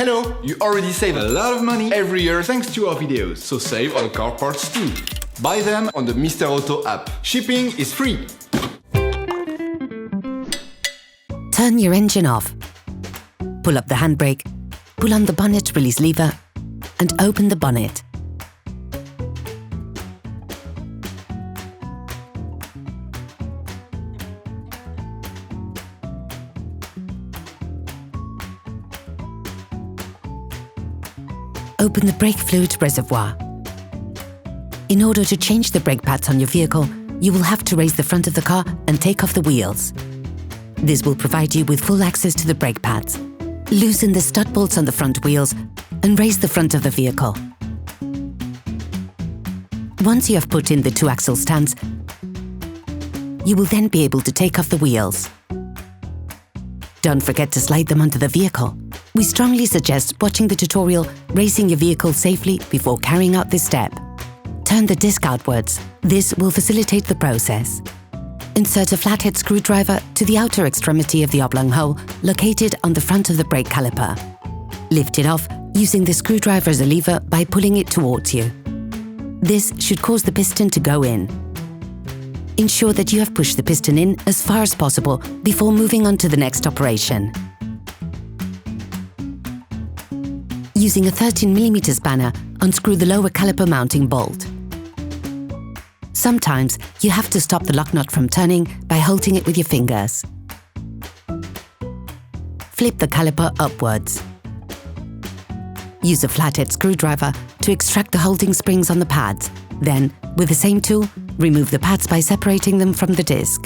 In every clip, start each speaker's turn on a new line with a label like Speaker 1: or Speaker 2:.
Speaker 1: Hello! You already save a lot of money every year thanks to our videos, so save on car parts too. Buy them on the Mr. Auto app. Shipping is free.
Speaker 2: Turn your engine off. Pull up the handbrake, pull on the bonnet release lever, and open the bonnet. Open the brake fluid reservoir. In order to change the brake pads on your vehicle, you will have to raise the front of the car and take off the wheels. This will provide you with full access to the brake pads. Loosen the stud bolts on the front wheels and raise the front of the vehicle. Once you have put in the 2-axle stands, you will then be able to take off the wheels. Don't forget to slide them onto the vehicle. We strongly suggest watching the tutorial racing your vehicle safely before carrying out this step. Turn the disc outwards. This will facilitate the process. Insert a flathead screwdriver to the outer extremity of the oblong hole located on the front of the brake caliper. Lift it off using the screwdriver as a lever by pulling it towards you. This should cause the piston to go in. Ensure that you have pushed the piston in as far as possible before moving on to the next operation. Using a 13mm spanner, unscrew the lower caliper mounting bolt. Sometimes you have to stop the lock nut from turning by holding it with your fingers. Flip the caliper upwards. Use a flathead screwdriver to extract the holding springs on the pads. Then, with the same tool, remove the pads by separating them from the disc.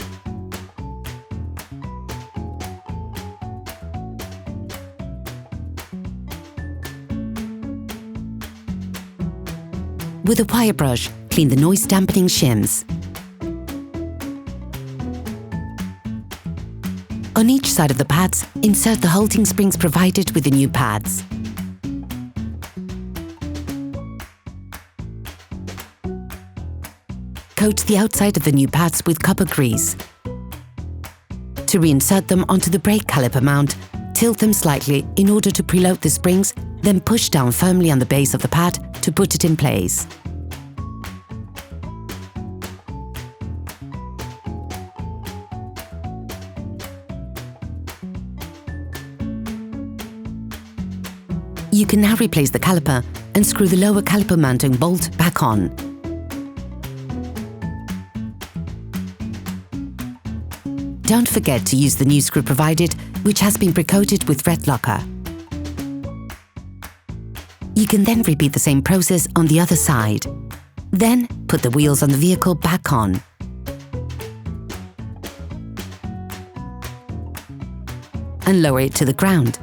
Speaker 2: With a wire brush, clean the noise dampening shims. On each side of the pads, insert the holding springs provided with the new pads. Coat the outside of the new pads with copper grease. To reinsert them onto the brake caliper mount, tilt them slightly in order to preload the springs, then push down firmly on the base of the pad to put it in place. You can now replace the caliper and screw the lower caliper mounting bolt back on. Don't forget to use the new screw provided, which has been pre-coated with red lacquer. You can then repeat the same process on the other side. Then put the wheels on the vehicle back on. And lower it to the ground.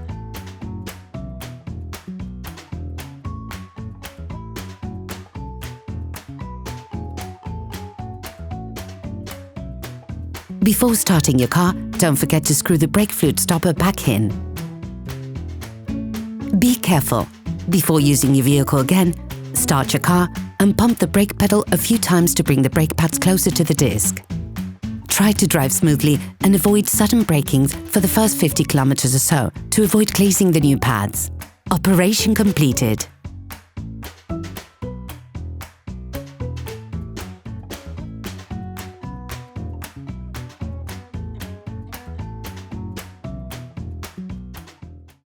Speaker 2: Before starting your car, don't forget to screw the brake fluid stopper back in. Be careful. Before using your vehicle again, start your car and pump the brake pedal a few times to bring the brake pads closer to the disc. Try to drive smoothly and avoid sudden brakings for the first 50 kilometers or so to avoid glazing the new pads. Operation completed.